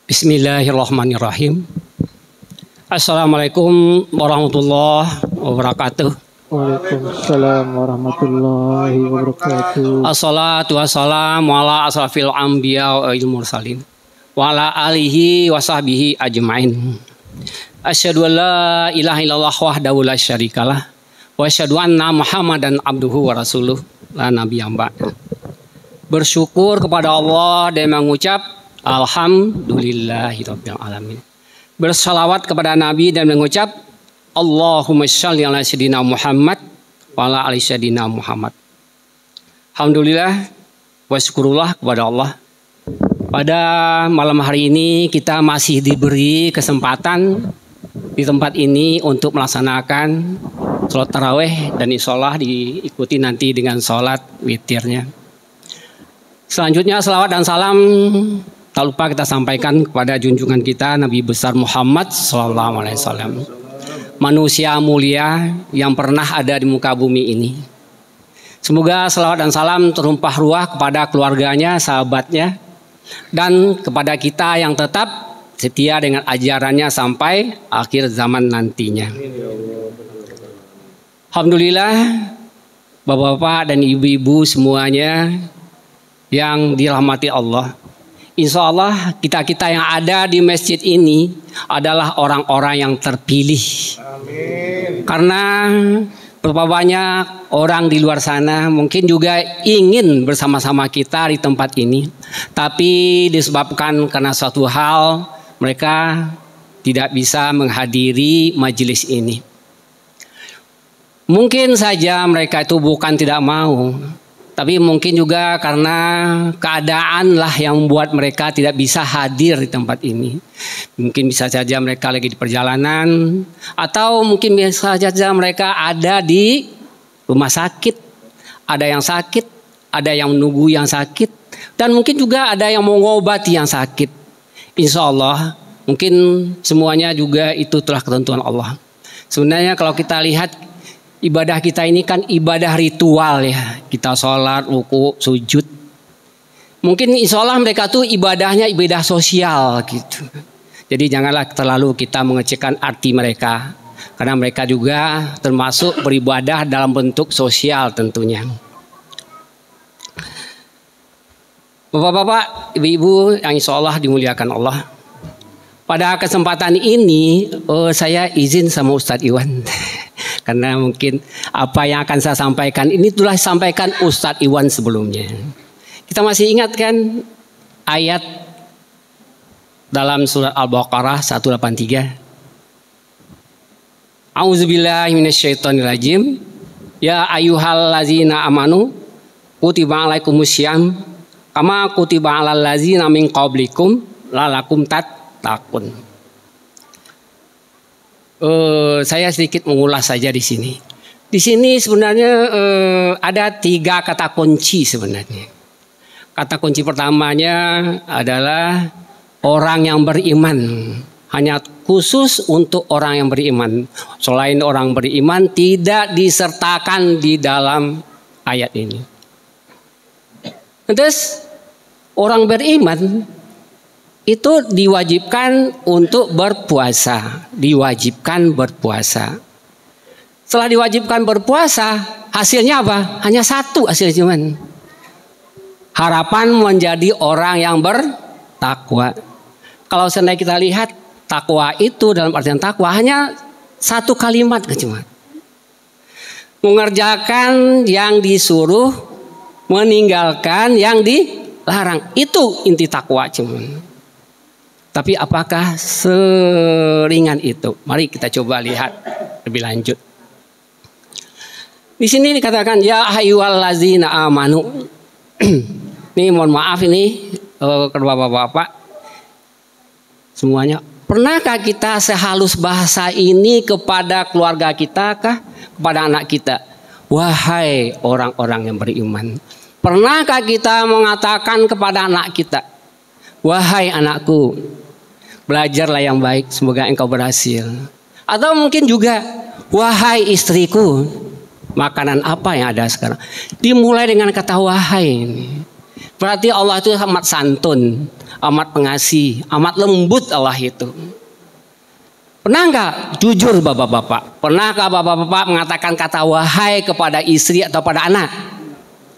Bismillahirrahmanirrahim. Assalamualaikum warahmatullahi wabarakatuh. Waalaikumsalam warahmatullahi wabarakatuh. Assalatu wassalamu ala asrafil anbiya wal mursalin wa ala alihi wa sahbihi ajmain. Asyhadu an la ilaha illallah wahdahu la syarikalah wa asyhadu anna Muhammadan abduhu wa rasuluh la nabiyya ba'da. Bersyukur kepada Allah dan mengucap alhamdulillahirabbil alamin. Bersalawat kepada Nabi dan mengucap Allahumma shalli ala sayyidina Muhammad wa ala ali sayyidina Muhammad. Alhamdulillah wa syukurullah kepada Allah. Pada malam hari ini kita masih diberi kesempatan di tempat ini untuk melaksanakan sholat tarawih dan insyaallah diikuti nanti dengan sholat witirnya. Selanjutnya salawat dan salam tak lupa kita sampaikan kepada junjungan kita Nabi besar Muhammad SAW, manusia mulia yang pernah ada di muka bumi ini. Semoga salawat dan salam terumpah ruah kepada keluarganya, sahabatnya, dan kepada kita yang tetap setia dengan ajarannya sampai akhir zaman nantinya. Alhamdulillah, bapak-bapak dan ibu-ibu semuanya yang dirahmati Allah. Insya Allah kita-kita yang ada di masjid ini adalah orang-orang yang terpilih. Amin. Karena berapa banyak orang di luar sana mungkin juga ingin bersama-sama kita di tempat ini. Tapi disebabkan karena suatu hal mereka tidak bisa menghadiri majelis ini. Mungkin saja mereka itu bukan tidak mau. Tapi mungkin juga karena keadaan lah yang membuat mereka tidak bisa hadir di tempat ini. Mungkin bisa saja mereka lagi di perjalanan. Atau mungkin bisa saja mereka ada di rumah sakit. Ada yang sakit, ada yang menunggu yang sakit. Dan mungkin juga ada yang mau mengobati yang sakit. Insya Allah mungkin semuanya juga itu telah ketentuan Allah. Sebenarnya kalau kita lihat ibadah kita ini kan ibadah ritual ya. Kita sholat, ruku, sujud. Mungkin insya Allah mereka tuh ibadahnya ibadah sosial gitu. Jadi janganlah terlalu kita mengecilkan arti mereka. Karena mereka juga termasuk beribadah dalam bentuk sosial tentunya. Bapak-bapak, ibu-ibu yang insya Allah dimuliakan Allah. Pada kesempatan ini saya izin sama Ustadz Iwan. Karena mungkin apa yang akan saya sampaikan ini telah disampaikan Ustadz Iwan sebelumnya. Kita masih ingat kan ayat dalam surat Al-Baqarah 183. A'udzubillahi minasyaitonirrajim. Ya ayyuhallazina amanu kutiba alaikumussyam kama kutiba alal ladzina min qablikum lalakum tattaqun. Saya sedikit mengulas saja di sini. Di sini sebenarnya ada 3 kata kunci sebenarnya. Kata kunci pertamanya adalah orang yang beriman. Hanya khusus untuk orang yang beriman. Selain orang beriman tidak disertakan di dalam ayat ini. Terus orang beriman itu diwajibkan untuk berpuasa. Diwajibkan berpuasa. Setelah diwajibkan berpuasa, hasilnya apa? Hanya satu hasilnya cuman. Harapan menjadi orang yang bertakwa. Kalau seandainya kita lihat takwa itu dalam artian takwa hanya satu kalimat cuma. Mengerjakan yang disuruh, meninggalkan yang dilarang. Itu inti takwa cuman. Tapi apakah seringan itu? Mari kita coba lihat lebih lanjut. Di sini dikatakan ya ayyuhallazina amanu. Ini mohon maaf ini kedua bapak-bapak semuanya. Pernahkah kita sehalus bahasa ini kepada keluarga kita kah? Kepada anak kita? Wahai orang-orang yang beriman. Pernahkah kita mengatakan kepada anak kita? Wahai anakku, belajarlah yang baik, semoga engkau berhasil. Atau mungkin juga, wahai istriku, makanan apa yang ada sekarang? Dimulai dengan kata wahai. Berarti Allah itu amat santun, amat pengasih, amat lembut Allah itu. Pernah nggak jujur bapak-bapak? Pernahkah bapak-bapak mengatakan kata wahai kepada istri atau pada anak?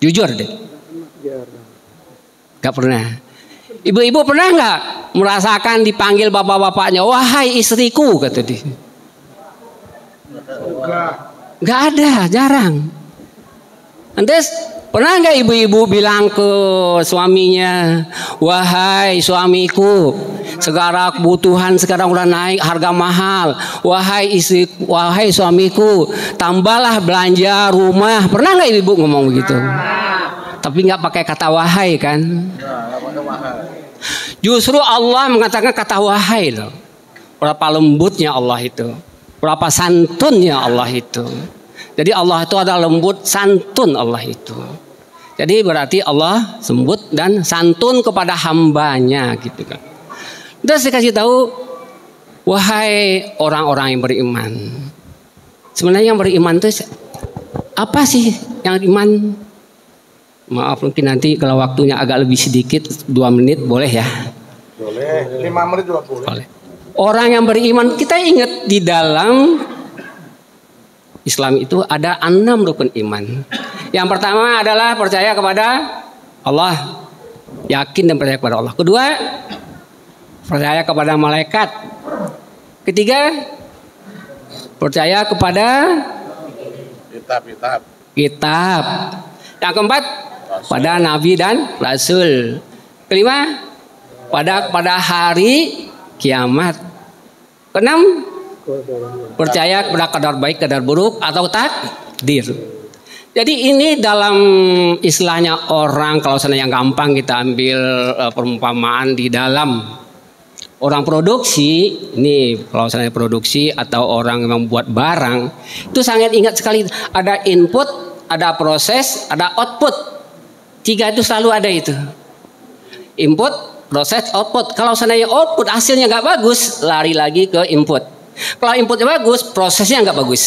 Jujur deh. Gak pernah. Ibu-ibu pernah nggak merasakan dipanggil bapak-bapaknya, wahai istriku, kata dia? Gak ada, jarang. Lantas pernah nggak ibu-ibu bilang ke suaminya, wahai suamiku, segala kebutuhan sekarang udah naik harga mahal. Wahai istri, wahai suamiku, tambahlah belanja rumah. Pernah nggak ibu ngomong begitu? Tapi nggak pakai kata wahai kan? Justru Allah mengatakan kata wahai loh. Berapa lembutnya Allah itu, berapa santunnya Allah itu. Jadi Allah itu adalah lembut, santun Allah itu. Jadi berarti Allah lembut dan santun kepada hambanya gitu kan. Terus dikasih tahu, wahai orang-orang yang beriman. Sebenarnya yang beriman itu apa sih yang iman? Maaf mungkin nanti kalau waktunya agak lebih sedikit 2 menit boleh ya? Boleh, 5 menit juga boleh. Orang yang beriman, kita ingat di dalam Islam itu ada 6 rukun iman. Yang pertama adalah percaya kepada Allah, yakin dan percaya kepada Allah. Kedua, percaya kepada malaikat. Ketiga, percaya kepada kitab. Yang keempat, pada nabi dan rasul. Kelima, pada hari kiamat. Keenam, percaya kepada kadar baik, kadar buruk atau takdir. Jadi ini dalam istilahnya orang, kalau seandainya yang gampang kita ambil perumpamaan di dalam orang produksi, ini kalau seandainya produksi atau orang yang membuat barang, itu sangat ingat sekali ada input, ada proses, ada output. 3 itu selalu ada itu. Input, proses, output. Kalau seandainya output hasilnya nggak bagus, lari lagi ke input. Kalau inputnya bagus, prosesnya nggak bagus.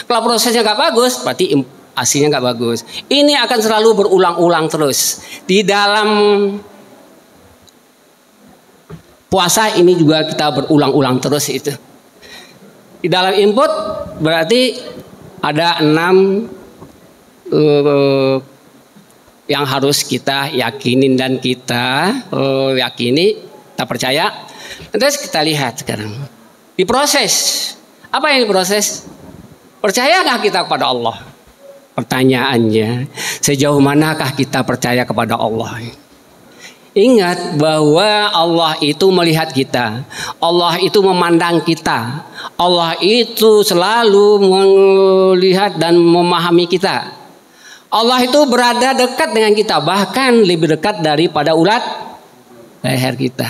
Kalau prosesnya nggak bagus, berarti hasilnya nggak bagus. Ini akan selalu berulang-ulang terus. Di dalam puasa ini juga kita berulang-ulang terus itu. Di dalam input berarti ada 6 yang harus kita yakinin dan kita yakini, kita percaya. Terus kita lihat sekarang. Diproses. Apa yang diproses? Percayakah kita kepada Allah? Pertanyaannya, sejauh manakah kita percaya kepada Allah? Ingat bahwa Allah itu melihat kita. Allah itu memandang kita. Allah itu selalu melihat dan memahami kita. Allah itu berada dekat dengan kita, bahkan lebih dekat daripada ulat leher kita.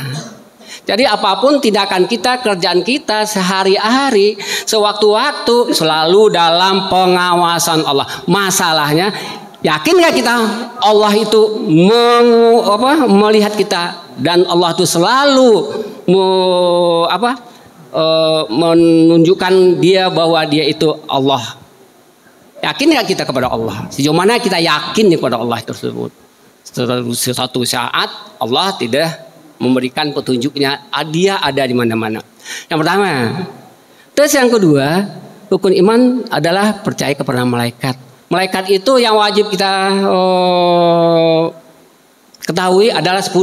Jadi apapun tindakan kita, kerjaan kita sehari-hari, sewaktu-waktu selalu dalam pengawasan Allah. Masalahnya, yakin gak kita Allah itu melihat kita dan Allah itu selalu menunjukkan dia bahwa dia itu Allah. Yakin gak kita kepada Allah? Sejauh mana kita yakin kepada Allah tersebut? Suatu saat Allah tidak memberikan petunjuknya, dia ada di mana-mana. Yang pertama. Terus yang kedua, rukun iman adalah percaya kepada malaikat. Malaikat itu yang wajib kita ketahui adalah 10.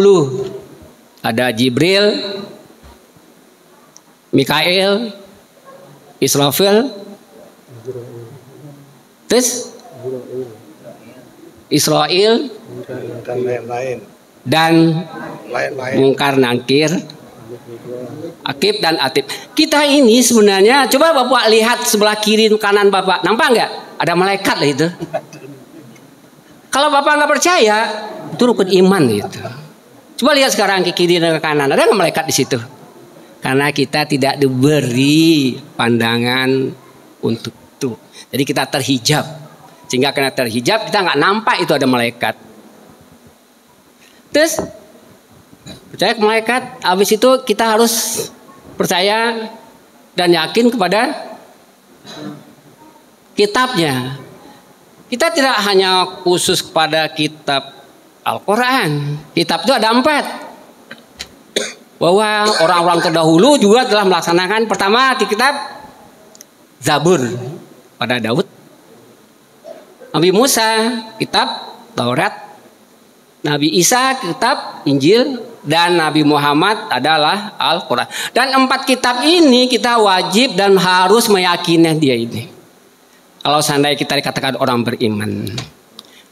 Ada Jibril, Mikail, Israfil, terus Israel dan lain-lain. Dan Mungkar Nangkir, Akib dan Atib. Kita ini sebenarnya, coba Bapak lihat sebelah kiri kanan Bapak, nampak nggak? Ada malaikat lah itu. Kalau Bapak nggak percaya, itu rukun iman itu. Coba lihat sekarang ke kiri dan ke kanan, ada nggak malaikat di situ? Karena kita tidak diberi pandangan untuk itu. Jadi kita terhijab, sehingga karena terhijab kita nggak nampak itu ada malaikat. Terus percaya ke malaikat, habis itu kita harus percaya dan yakin kepada kitabnya. Kita tidak hanya khusus kepada kitab Al-Quran. Kitab itu ada 4. bahwa orang-orang terdahulu juga telah melaksanakan pertama di kitab Zabur pada Daud, Nabi Musa kitab Taurat, Nabi Isa kitab Injil, dan Nabi Muhammad adalah Al-Quran. Dan 4 kitab ini kita wajib dan harus meyakini dia ini. Kalau seandainya kita dikatakan orang beriman.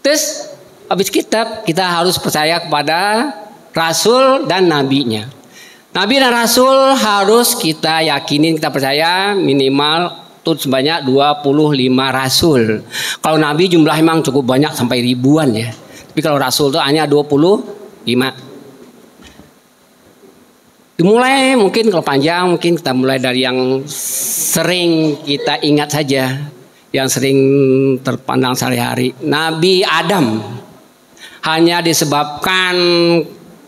Terus habis kitab kita harus percaya kepada Rasul dan Nabinya. Nabi dan Rasul harus kita yakinin, kita percaya minimal tuh sebanyak 25 Rasul. Kalau Nabi jumlah memang cukup banyak sampai ribuan ya. Tapi kalau Rasul itu hanya 25. Dimulai mungkin kalau panjang mungkin kita mulai dari yang sering kita ingat saja, yang sering terpandang sehari-hari. Nabi Adam hanya disebabkan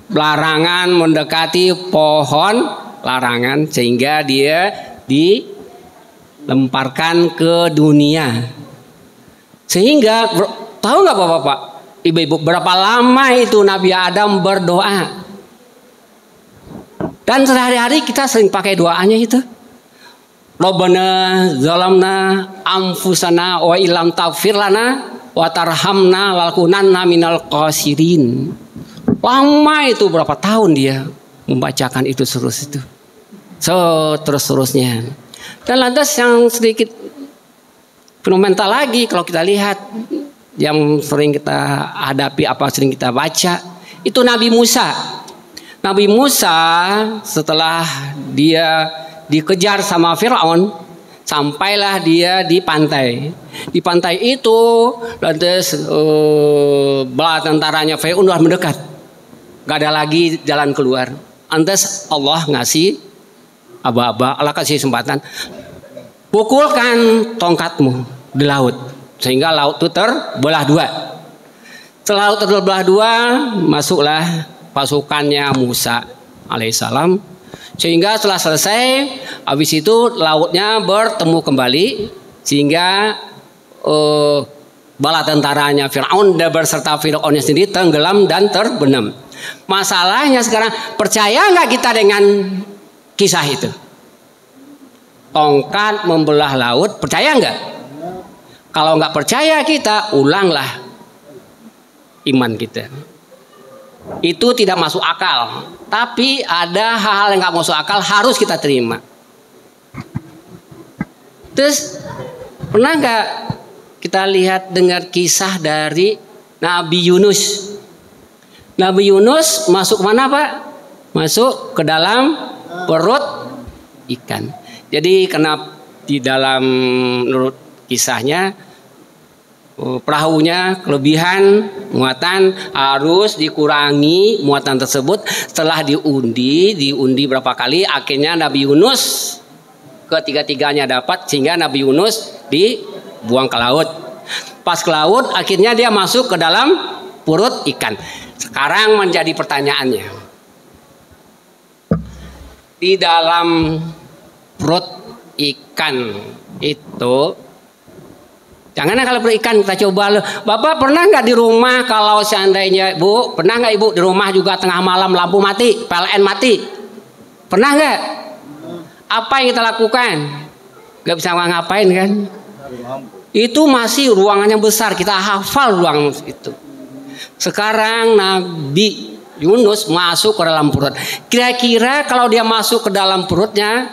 larangan mendekati pohon larangan sehingga dia dilemparkan ke dunia. Sehingga tahu nggak bapak-bapak, ibu-ibu, berapa lama itu Nabi Adam berdoa? Dan sehari-hari kita sering pakai doanya itu. Rabbana zalamna anfusana wa illam taghfir lana wa tarhamna lakunanna minal khasirin. Lama itu berapa tahun dia membacakan itu terus itu. Terus-terusnya. Dan lantas yang sedikit fenomenal lagi kalau kita lihat yang sering kita hadapi, apa sering kita baca, itu Nabi Musa. Nabi Musa setelah dia dikejar sama Fir'aun, sampailah dia di pantai. Di pantai itu lantas bala tentaranya Fir'aun sudah mendekat. Gak ada lagi jalan keluar. Lantas Allah ngasih aba-aba, Allah kasih kesempatan. Pukulkan tongkatmu di laut sehingga laut itu terbelah dua. Setelah laut terbelah dua, masuklah pasukannya Musa alaihissalam, sehingga setelah selesai habis itu lautnya bertemu kembali sehingga bala tentaranya Fir'aun dan berserta Fir'aunnya sendiri tenggelam dan terbenam. Masalahnya sekarang, percaya nggak kita dengan kisah itu? Tongkat membelah laut, percaya nggak? Kalau nggak percaya kita ulanglah iman kita. Itu tidak masuk akal. Tapi ada hal-hal yang nggak masuk akal harus kita terima. Terus pernah nggak kita lihat dengar kisah dari Nabi Yunus? Nabi Yunus masuk mana Pak? Masuk ke dalam perut ikan. Jadi karena di dalam menurut kisahnya perahunya kelebihan muatan, harus dikurangi muatan tersebut. Setelah diundi berapa kali, akhirnya Nabi Yunus ketiga-tiganya dapat, sehingga Nabi Yunus dibuang ke laut. Pas ke laut akhirnya dia masuk ke dalam perut ikan. Sekarang menjadi pertanyaannya, di dalam perut ikan itu, jangan kalau berikan kita coba. Bapak pernah nggak di rumah kalau seandainya Bu, pernah nggak Ibu di rumah juga tengah malam lampu mati, PLN mati? Pernah nggak? Apa yang kita lakukan? Nggak bisa ngapain kan? Itu masih ruangannya besar, kita hafal ruangan itu. Sekarang Nabi Yunus masuk ke dalam perut. Kira-kira kalau dia masuk ke dalam perutnya,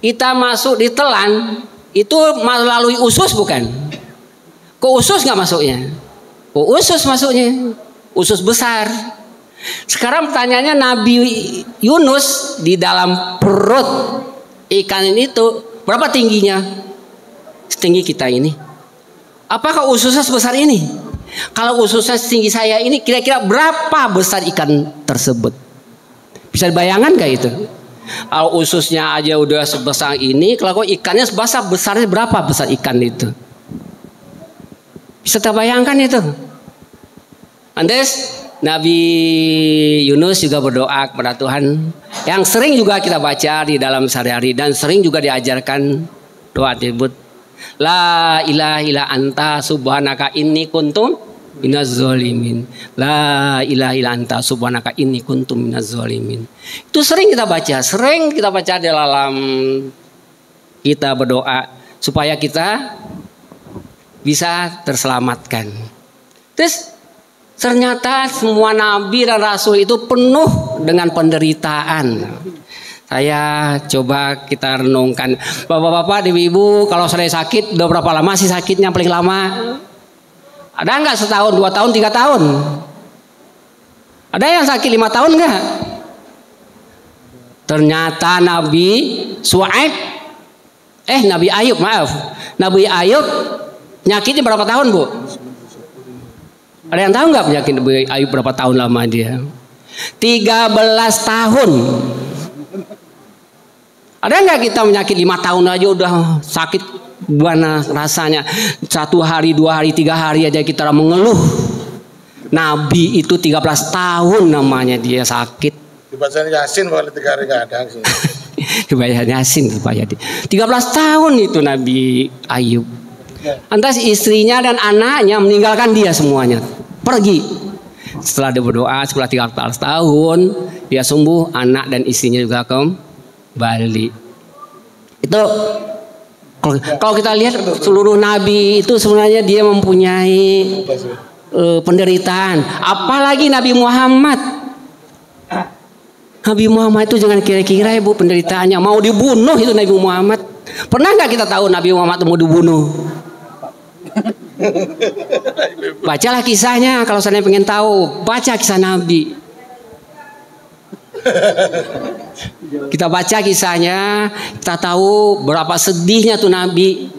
kita masuk ditelan, itu melalui usus bukan? Ke usus nggak masuknya? Ke usus masuknya, usus besar. Sekarang pertanyaannya, Nabi Yunus di dalam perut ikan itu berapa tingginya? Setinggi kita ini. Apakah ususnya sebesar ini? Kalau ususnya setinggi saya ini, kira-kira berapa besar ikan tersebut? Bisa dibayangkan gak itu? Kalau ususnya aja udah sebesar ini, kalau ikannya besarnya berapa besar ikan itu? Bisa terbayangkan itu. Lantas Nabi Yunus juga berdoa kepada Tuhan, yang sering juga kita baca di dalam sehari-hari dan sering juga diajarkan doa tersebut. La ilaha illa anta subhanaka inni kuntu minaz zalimin. La ilaha illa anta subhanaka inni kuntu minaz zalimin. Itu sering kita baca dalam kita berdoa supaya kita bisa terselamatkan. Terus ternyata semua nabi dan rasul itu penuh dengan penderitaan. Saya coba kita renungkan, bapak-bapak, ibu-ibu, kalau saya sakit, udah berapa lama sih sakitnya paling lama? Ada nggak setahun, 2 tahun, 3 tahun? Ada yang sakit 5 tahun nggak? Ternyata Nabi Su'aib, Nabi Ayub, maaf, Nabi Ayub nyakitnya berapa tahun, Bu? Ada yang tahu nggak penyakit Nabi Ayub berapa tahun lama dia? 13 tahun. Ada nggak kita menyakit 5 tahun aja udah sakit gimana rasanya? 1 hari, 2 hari, 3 hari aja kita mengeluh. Nabi itu 13 tahun namanya dia sakit. Dibaca Yasin kalau 3 hari nggak ada sih. Dibaca Yasin supaya dia. 13 tahun itu Nabi Ayub. Lantas istrinya dan anaknya meninggalkan dia semuanya, pergi. Setelah dia berdoa, setelah 13 tahun dia sembuh, anak dan istrinya juga kembali. Itu kalau kita lihat seluruh nabi itu sebenarnya dia mempunyai penderitaan. Apalagi Nabi Muhammad. Nabi Muhammad itu jangan kira-kira ibu penderitaannya mau dibunuh itu Nabi Muhammad. Pernah nggak kita tahu Nabi Muhammad mau dibunuh? Bacalah kisahnya kalau saya pengen tahu. Baca kisah Nabi. Kita baca kisahnya, kita tahu berapa sedihnya tuh Nabi.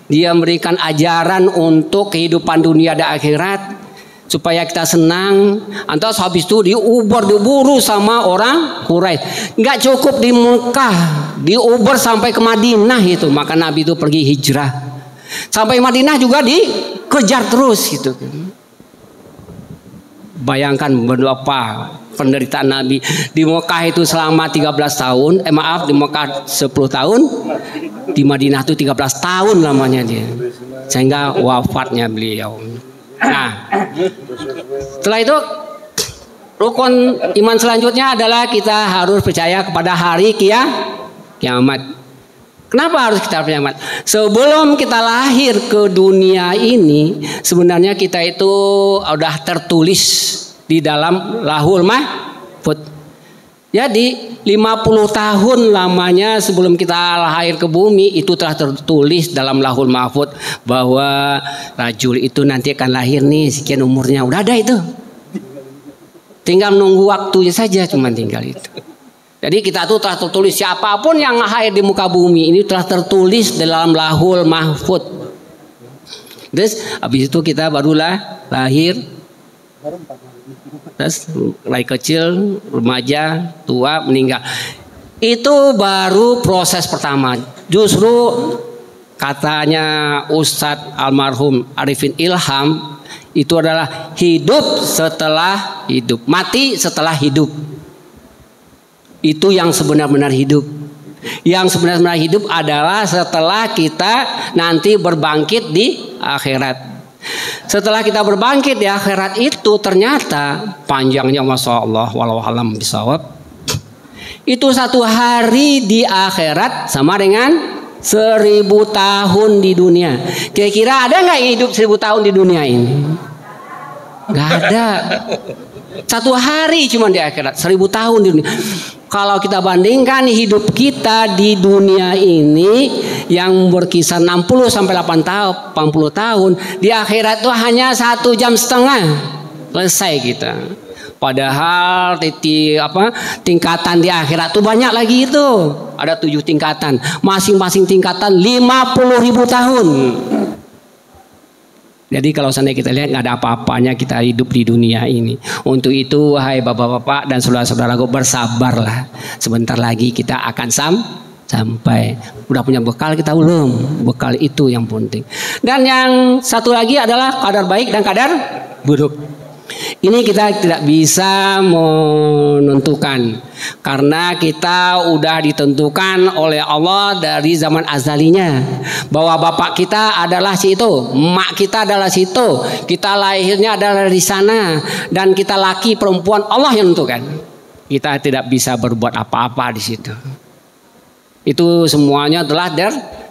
Dia memberikan ajaran untuk kehidupan dunia dan akhirat supaya kita senang. Antas habis itu diburu sama orang Quraisy. Nggak cukup di Mekah, diuber sampai ke Madinah itu. Maka Nabi itu pergi hijrah. Sampai Madinah juga dikejar terus gitu. Bayangkan berapa penderitaan Nabi di Mekah itu selama 13 tahun. Di Mekah 10 tahun, di Madinah itu 13 tahun lamanya dia. Sehingga wafatnya beliau. Nah, setelah itu rukun iman selanjutnya adalah kita harus percaya kepada hari kiamat. Kenapa harus kita percaya? Sebelum kita lahir ke dunia ini, sebenarnya kita itu udah tertulis di dalam Lahul Mahfuz. Jadi 50 tahun lamanya sebelum kita lahir ke bumi itu telah tertulis dalam Lahul Mahfuz bahwa rajul itu nanti akan lahir nih sekian umurnya. Udah ada itu. Tinggal nunggu waktunya saja, cuma tinggal itu. Jadi kita tuh telah tertulis siapapun yang lahir di muka bumi ini telah tertulis dalam Lahul Mahfuz. Terus habis itu kita barulah lahir. Terus mulai kecil, remaja, tua, meninggal. Itu baru proses pertama. Justru katanya Ustadz almarhum Arifin Ilham itu adalah hidup setelah hidup, mati setelah hidup. Itu yang sebenar-benar hidup. Yang sebenar-benar hidup adalah setelah kita nanti berbangkit di akhirat. Setelah kita berbangkit di akhirat itu ternyata panjangnya Masya Allah walau alam bisawab. Itu 1 hari di akhirat sama dengan 1000 tahun di dunia. Kira-kira ada nggak yang hidup 1000 tahun di dunia ini? Nggak ada. 1 hari cuma di akhirat, 1000 tahun di dunia. Kalau kita bandingkan hidup kita di dunia ini yang berkisar 60 sampai 80 tahun, di akhirat itu hanya 1,5 jam selesai kita. Padahal tingkatan di akhirat itu banyak lagi itu. Ada 7 tingkatan, masing-masing tingkatan 50.000 tahun. Jadi kalau seandainya kita lihat nggak ada apa-apanya kita hidup di dunia ini. Untuk itu, hai bapak-bapak dan saudara-saudaraku, bersabarlah. Sebentar lagi kita akan sampai. Udah punya bekal kita belum? Bekal itu yang penting. Dan yang satu lagi adalah kadar baik dan kadar buruk. Ini kita tidak bisa menentukan karena kita udah ditentukan oleh Allah dari zaman azalinya bahwa bapak kita adalah si itu, emak kita adalah si itu, kita lahirnya adalah di sana dan kita laki perempuan Allah yang tentukan. Kita tidak bisa berbuat apa-apa di situ. Itu semuanya adalah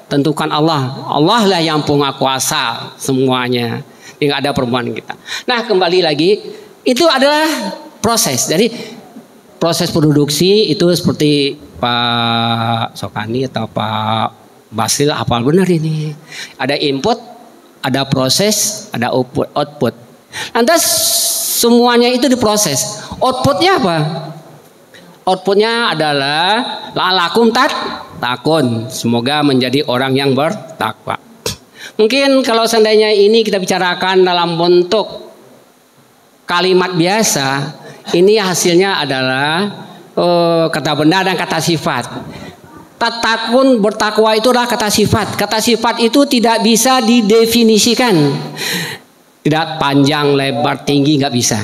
tentukan Allah. Allah lah yang punya kuasa semuanya. Tidak ada perempuan kita. Nah, kembali lagi, itu adalah proses. Jadi proses produksi itu seperti Pak Sokani atau Pak Basil hafal benar ini. Ada input, ada proses, ada output. Lantas semuanya itu diproses. Outputnya apa? Outputnya adalah la'alakum takun. Semoga menjadi orang yang bertakwa. Mungkin kalau seandainya ini kita bicarakan dalam bentuk kalimat biasa, ini hasilnya adalah kata benda dan kata sifat. Takun bertakwa itu adalah kata sifat. Kata sifat itu tidak bisa didefinisikan. Tidak panjang, lebar, tinggi, nggak bisa.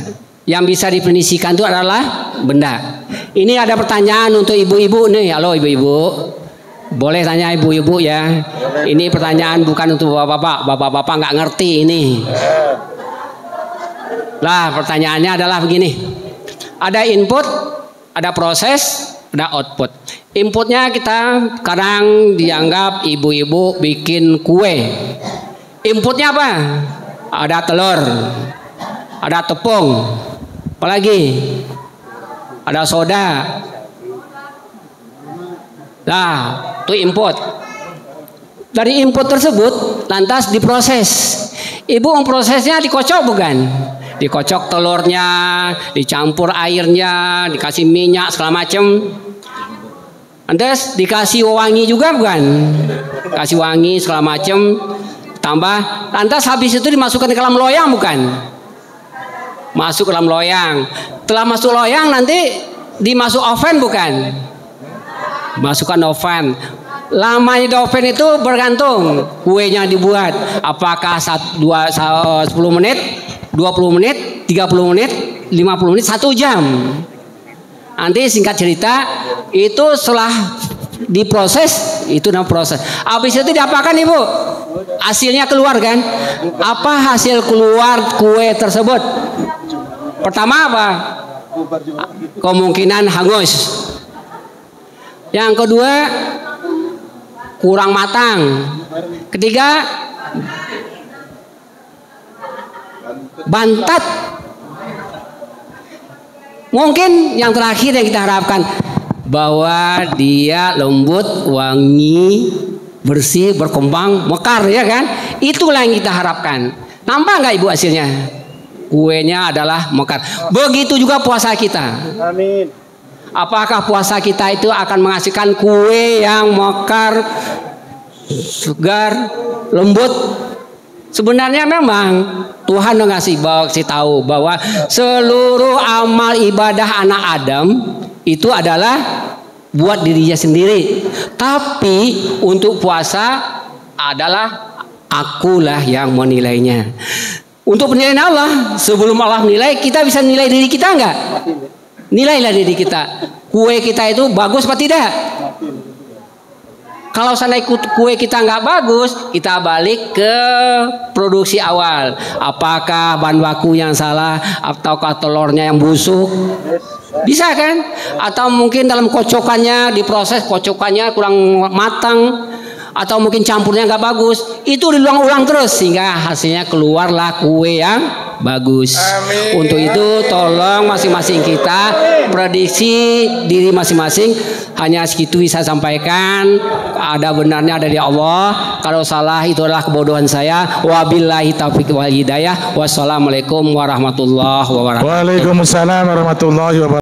Yang bisa didefinisikan itu adalah benda. Ini ada pertanyaan untuk ibu-ibu nih. Halo ibu-ibu. Boleh tanya ibu-ibu ya. Ini pertanyaan bukan untuk bapak-bapak. Bapak-bapak nggak ngerti ini. Lah pertanyaannya adalah begini. Ada input, ada proses, ada output. Inputnya kita kadang dianggap ibu-ibu bikin kue. Inputnya apa? Ada telur, ada tepung, apalagi ada soda. Nah, itu input. Dari input tersebut lantas diproses. Ibu memprosesnya dikocok bukan? Dikocok telurnya, dicampur airnya, dikasih minyak segala macam. Lantas dikasih wangi juga bukan? Kasih wangi segala macam. Tambah. Lantas habis itu dimasukkan ke dalam loyang bukan? Masuk ke dalam loyang. Setelah masuk loyang nanti dimasuk oven bukan? Masukkan oven. Lamanya di oven itu bergantung kuenya dibuat. Apakah 10 menit, 20 menit, 30 menit, 50 menit, 1 jam. Nanti singkat cerita itu setelah diproses, itu namanya proses. Habis itu diapakan ibu? Hasilnya keluar kan? Apa hasil keluar kue tersebut? Pertama apa? Kemungkinan hangus. Yang kedua kurang matang. Ketiga bantat. Mungkin yang terakhir yang kita harapkan bahwa dia lembut, wangi, bersih, berkembang, mekar ya kan? Itulah yang kita harapkan. Nampak nggak ibu hasilnya? Kuenya adalah mekar. Begitu juga puasa kita. Amin. Apakah puasa kita itu akan menghasilkan kue yang mekar, segar, lembut? Sebenarnya memang Tuhan ngasih tahu bahwa seluruh amal ibadah anak Adam itu adalah buat dirinya sendiri. Tapi untuk puasa adalah akulah yang menilainya. Untuk penilaian Allah, sebelum Allah menilai, kita bisa nilai diri kita enggak? Nilailah diri kita. Kue kita itu bagus apa tidak? Kalau seandainya kue kita nggak bagus, kita balik ke produksi awal. Apakah bahan baku yang salah, ataukah telurnya yang busuk? Bisa kan? Atau mungkin dalam kocokannya, diproses kocokannya kurang matang, atau mungkin campurnya nggak bagus. Itu diulang-ulang terus sehingga hasilnya keluarlah kue yang bagus. Amin. Untuk itu tolong masing-masing kita prediksi diri masing-masing. Hanya segitu bisa sampaikan. Ada benarnya dari Allah. Kalau salah itu adalah kebodohan saya. Wabillahi taufiq wal hidayah. Wassalamualaikum warahmatullahi wabarakatuh. Waalaikumsalam warahmatullahi wabarakatuh.